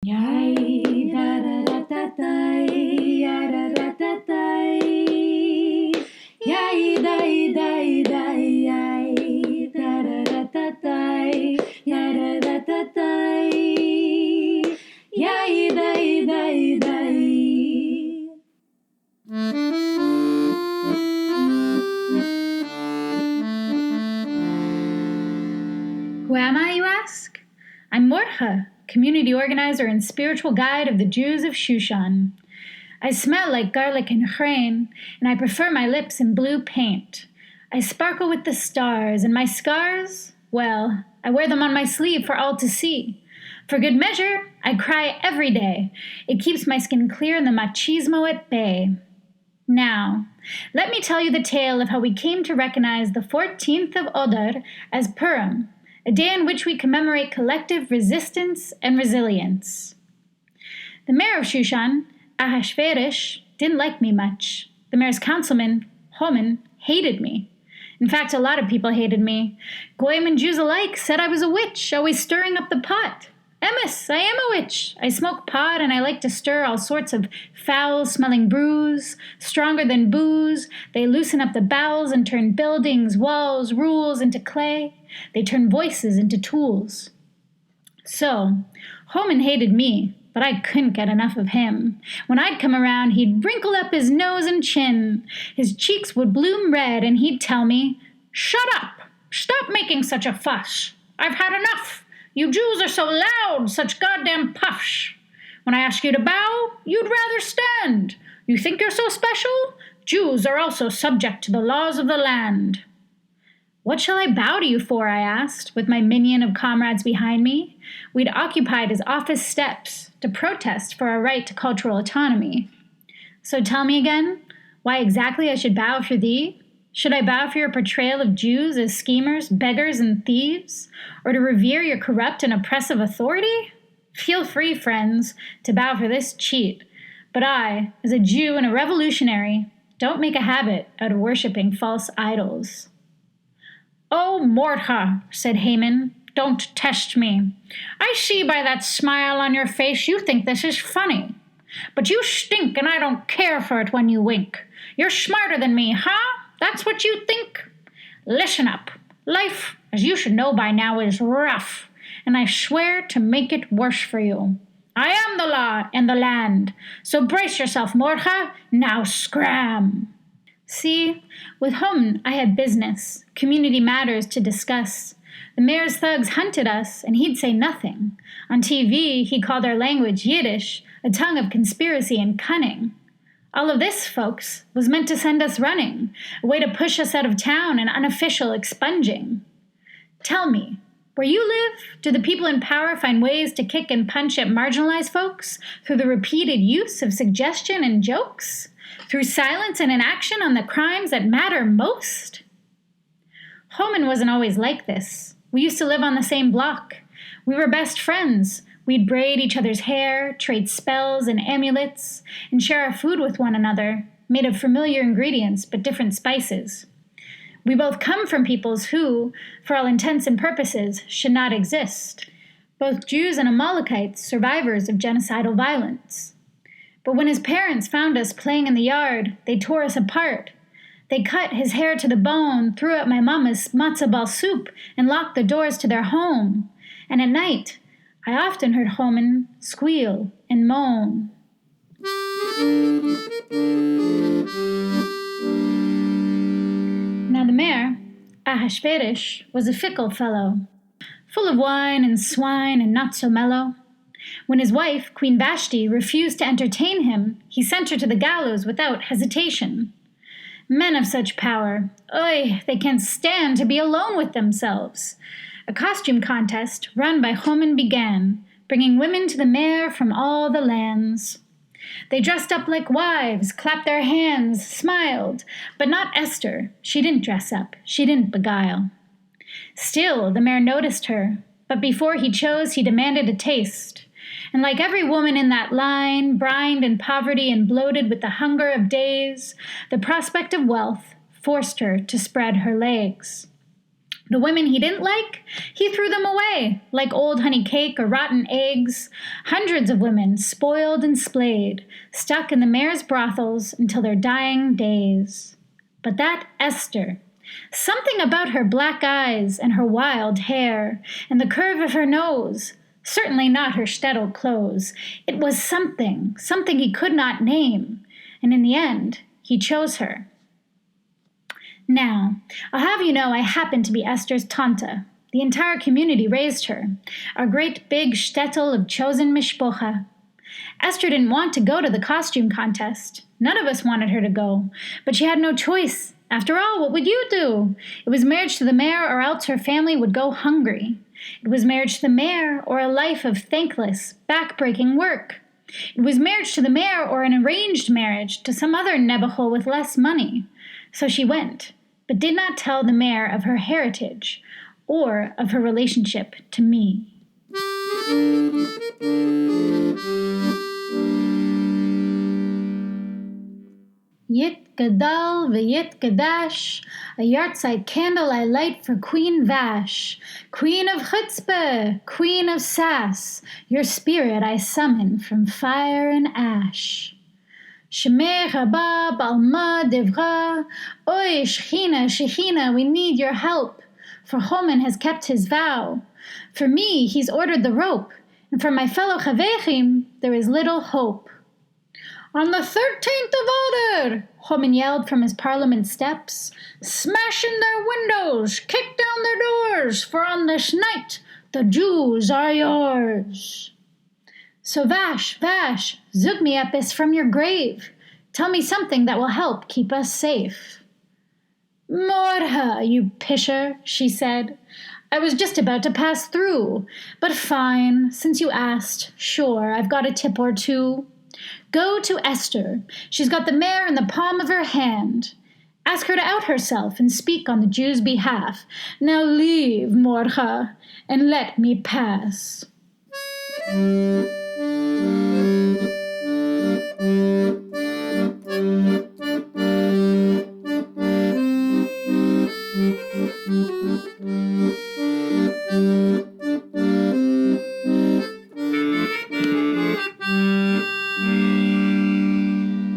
Yay, da da da da da, ya da da da da, yay, da da da, yay, da da da da da, ya da da da da, yay, da da da. Who am I, you ask? I'm Mordkhe, community organizer and spiritual guide of the Jews of Shushan. I smell like garlic and chrein, and I prefer my lips in blue paint. I sparkle with the stars, and my scars, well, I wear them on my sleeve for all to see. For good measure, I cry every day. It keeps my skin clear and the machismo at bay. Now, let me tell you the tale of how we came to recognize the 14th of Adar as Purim, a day in which we commemorate collective resistance and resilience. The mayor of Shushan, Ahasuerus, didn't like me much. The mayor's councilman, Goldman, hated me. In fact, a lot of people hated me. Goyim and Jews alike said I was a witch, always stirring up the pot. Emes, I am a witch. I smoke pot and I like to stir all sorts of foul-smelling brews, stronger than booze. They loosen up the bowels and turn buildings, walls, rules into clay. They turn voices into tools. So, Goldman hated me, but I couldn't get enough of him. When I'd come around, he'd wrinkle up his nose and chin. His cheeks would bloom red, and he'd tell me, "Shut up! Stop making such a fuss! I've had enough! You Jews are so loud, such goddamn puffs! When I ask you to bow, you'd rather stand. You think you're so special? Jews are also subject to the laws of the land." "What shall I bow to you for?" I asked, with my minion of comrades behind me. We'd occupied his office steps to protest for our right to cultural autonomy. "So tell me again, why exactly I should bow for thee? Should I bow for your portrayal of Jews as schemers, beggars, and thieves? Or to revere your corrupt and oppressive authority? Feel free, friends, to bow for this cheat. But I, as a Jew and a revolutionary, don't make a habit out of worshipping false idols." "Oh, Mordkhe," said Haman, "don't test me. I see by that smile on your face you think this is funny. But you stink and I don't care for it when you wink. You're smarter than me, huh? That's what you think? Listen up. Life, as you should know by now, is rough, and I swear to make it worse for you. I am the law and the land, so brace yourself, Mordkhe. Now scram." See, with Goldman, I had business, community matters to discuss. The mayor's thugs hunted us, and he'd say nothing. On TV, he called our language Yiddish, a tongue of conspiracy and cunning. All of this, folks, was meant to send us running, a way to push us out of town, an unofficial expunging. Tell me, where you live, do the people in power find ways to kick and punch at marginalized folks through the repeated use of suggestion and jokes? Through silence and inaction on the crimes that matter most? Goldman wasn't always like this. We used to live on the same block. We were best friends. We'd braid each other's hair, trade spells and amulets, and share our food with one another, made of familiar ingredients but different spices. We both come from peoples who, for all intents and purposes, should not exist. Both Jews and Amalekites, survivors of genocidal violence. But when his parents found us playing in the yard, they tore us apart. They cut his hair to the bone, threw out my mama's matzo ball soup, and locked the doors to their home. And at night, I often heard Goldman squeal and moan. Now the mayor, Ahasuerus, was a fickle fellow, full of wine and swine and not so mellow. When his wife, Queen Vashti, refused to entertain him, he sent her to the gallows without hesitation. Men of such power, they can't stand to be alone with themselves. A costume contest run by Goldman began, bringing women to the mayor from all the lands. They dressed up like wives, clapped their hands, smiled, but not Esther. She didn't dress up. She didn't beguile. Still, the mayor noticed her, but before he chose, he demanded a taste. And like every woman in that line, brined in poverty and bloated with the hunger of days, the prospect of wealth forced her to spread her legs. The women he didn't like, he threw them away, like old honey cake or rotten eggs. Hundreds of women, spoiled and splayed, stuck in the mayor's brothels until their dying days. But that Esther, something about her black eyes and her wild hair and the curve of her nose, certainly not her shtetl clothes. It was something he could not name, and in the end, he chose her. Now, I'll have you know I happen to be Esther's tante. The entire community raised her, our great big shtetl of chosen mishpocha. Esther didn't want to go to the costume contest. None of us wanted her to go, but she had no choice. After all, what would you do? It was marriage to the mayor, or else her family would go hungry. It was marriage to the mayor, or a life of thankless, back-breaking work. It was marriage to the mayor, or an arranged marriage to some other nebuchal with less money. So she went, but did not tell the mayor of her heritage, or of her relationship to me. Yit gadal v'yit gadash, a yahrzeit candle I light for Queen Vash, Queen of chutzpah, Queen of sass, your spirit I summon from fire and ash. Shemeh Rabab Alma Devra, Oy Shechina, we need your help, for Homan has kept his vow. For me, he's ordered the rope, and for my fellow Chavechim, there is little hope. On the 13th of Adar, Homan yelled from his parliament steps, smash in their windows, kick down their doors, for on this night the Jews are yours. So Vash, zug me epis from your grave. Tell me something that will help keep us safe. Mordkhe, you pisher, she said. I was just about to pass through, but fine, since you asked, sure, I've got a tip or two. Go to Esther. She's got the mayor in the palm of her hand. Ask her to out herself and speak on the Jews' behalf. Now leave, Mordkhe, and let me pass.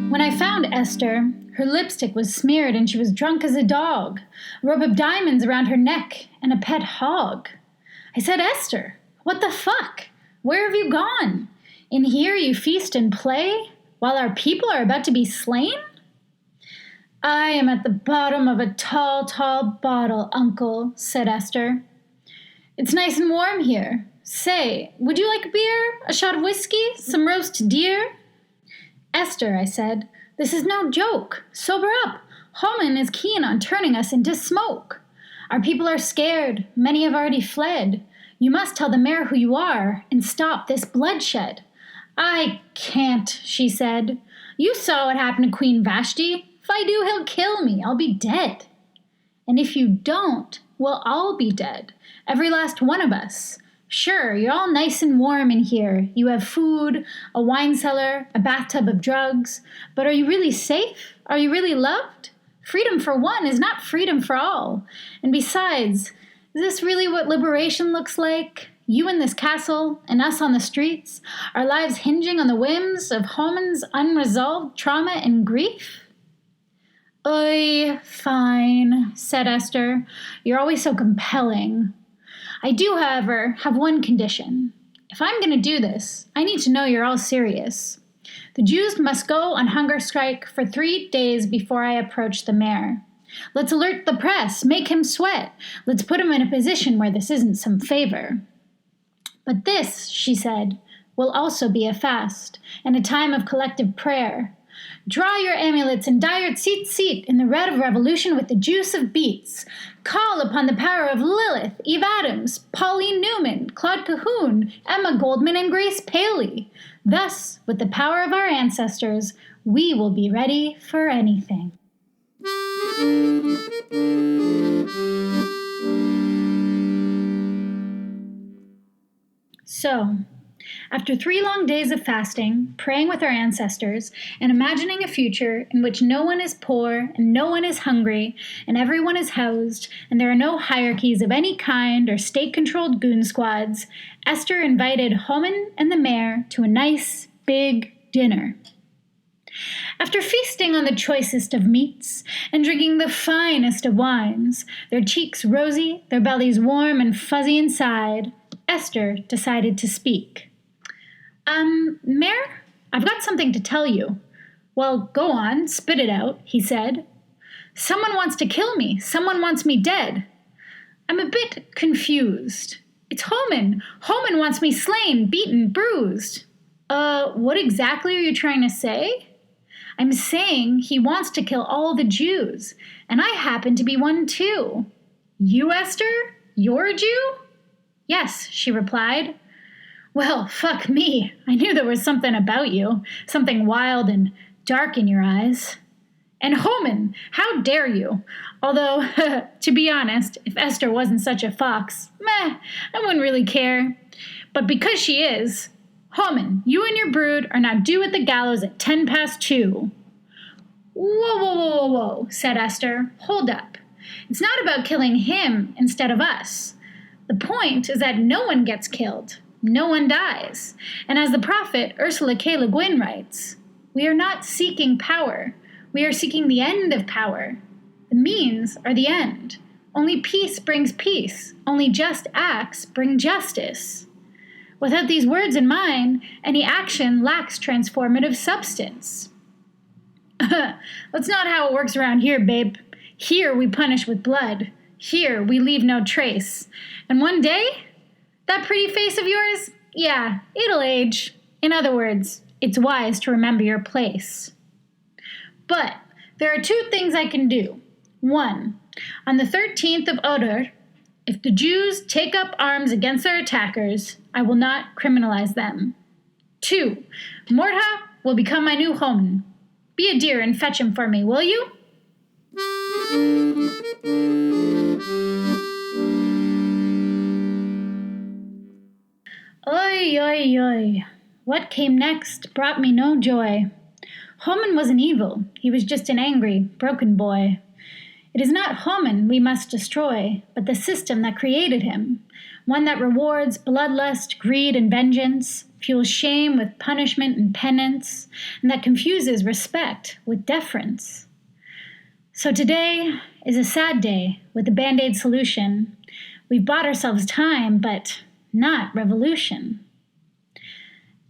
When I found Esther, her lipstick was smeared and she was drunk as a dog, a rope of diamonds around her neck, and a pet hog. I said, Esther, what the fuck? Where have you gone? In here you feast and play, while our people are about to be slain? I am at the bottom of a tall, tall bottle, uncle, said Esther. It's nice and warm here. Say, would you like beer, a shot of whiskey, some roast deer? Esther, I said, this is no joke. Sober up. Homan is keen on turning us into smoke. Our people are scared. Many have already fled. You must tell the mayor who you are and stop this bloodshed. I can't, she said. You saw what happened to Queen Vashti. If I do, he'll kill me. I'll be dead. And if you don't, we'll all be dead. Every last one of us. Sure, you're all nice and warm in here. You have food, a wine cellar, a bathtub of drugs. But are you really safe? Are you really loved? Freedom for one is not freedom for all. And besides, is this really what liberation looks like? You in this castle, and us on the streets, our lives hinging on the whims of Homan's unresolved trauma and grief? Oy, fine, said Esther. You're always so compelling. I do, however, have one condition. If I'm going to do this, I need to know you're all serious. The Jews must go on hunger strike for 3 days before I approach the mayor. Let's alert the press, make him sweat. Let's put him in a position where this isn't some favor. But this, she said, will also be a fast and a time of collective prayer. Draw your amulets and dye your tzitzit in the red of revolution with the juice of beets. Call upon the power of Lilith, Eve Adams, Pauline Newman, Claude Cahoon, Emma Goldman, and Grace Paley. Thus, with the power of our ancestors, we will be ready for anything. So, After 3 long days of fasting, praying with our ancestors, and imagining a future in which no one is poor and no one is hungry and everyone is housed and there are no hierarchies of any kind or state-controlled goon squads, Esther invited Homan and the mayor to a nice, big dinner. After feasting on the choicest of meats and drinking the finest of wines, their cheeks rosy, their bellies warm and fuzzy inside, Esther decided to speak. Mayor, I've got something to tell you. Well, go on, spit it out, he said. Someone wants to kill me. Someone wants me dead. I'm a bit confused. It's Homan. Homan wants me slain, beaten, bruised. What exactly are you trying to say? I'm saying he wants to kill all the Jews, and I happen to be one too. You, Esther? You're a Jew? Yes, she replied. Well, fuck me. I knew there was something about you, something wild and dark in your eyes. And Homan, how dare you? Although, to be honest, if Esther wasn't such a fox, I wouldn't really care. But because she is, Homan, you and your brood are now due at the gallows at 2:10. Whoa, said Esther. Hold up. It's not about killing him instead of us. The point is that no one gets killed. No one dies. And as the prophet Ursula K. Le Guin writes, we are not seeking power. We are seeking the end of power. The means are the end. Only peace brings peace. Only just acts bring justice. Without these words in mind, any action lacks transformative substance. That's not how it works around here, babe. Here we punish with blood. Here we leave no trace. And one day, that pretty face of yours, yeah, it'll age. In other words, it's wise to remember your place. But there are 2 things I can do. 1, on the 13th of Adar, if the Jews take up arms against their attackers, I will not criminalize them. 2, Mordkhe will become my new Homan. Be a dear and fetch him for me, will you? Oi. What came next brought me no joy. Homan wasn't evil. He was just an angry, broken boy. It is not Homan we must destroy, but the system that created him, one that rewards bloodlust, greed, and vengeance, fuels shame with punishment and penance, and that confuses respect with deference. So today is a sad day with a Band-Aid solution. We've bought ourselves time, but not revolution.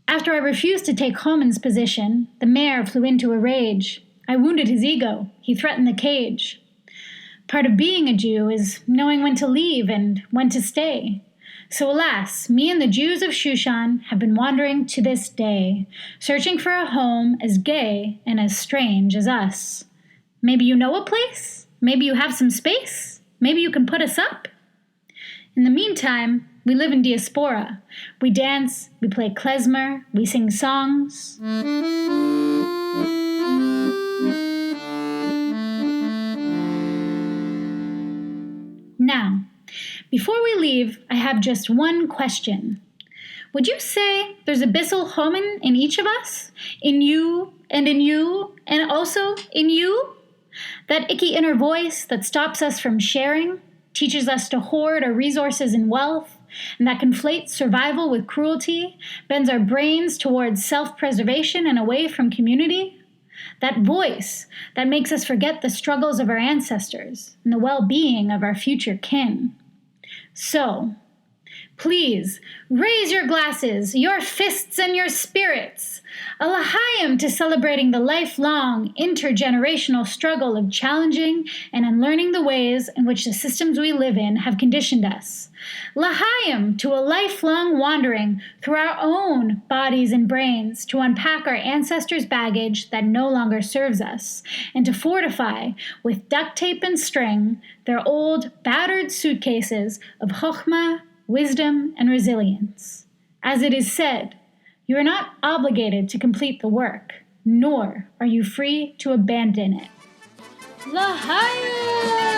After I refused to take Homan's position, the mayor flew into a rage. I wounded his ego. He threatened the cage. Part of being a Jew is knowing when to leave and when to stay. So alas, me and the Jews of Shushan have been wandering to this day, searching for a home as gay and as strange as us. Maybe you know a place? Maybe you have some space? Maybe you can put us up? In the meantime, we live in diaspora. We dance, we play klezmer, we sing songs. Now, before we leave, I have just one question. Would you say there's a Bissell Homan in each of us? In you, and also in you? That icky inner voice that stops us from sharing, teaches us to hoard our resources and wealth, and that conflates survival with cruelty, bends our brains towards self-preservation and away from community? That voice that makes us forget the struggles of our ancestors and the well-being of our future kin. So, please, raise your glasses, your fists, and your spirits. A l'chaim to celebrating the lifelong, intergenerational struggle of challenging and unlearning the ways in which the systems we live in have conditioned us. L'chaim to a lifelong wandering through our own bodies and brains to unpack our ancestors' baggage that no longer serves us, and to fortify, with duct tape and string, their old, battered suitcases of chokhmah, wisdom, and resilience. As it is said, you are not obligated to complete the work, nor are you free to abandon it. L'chaim!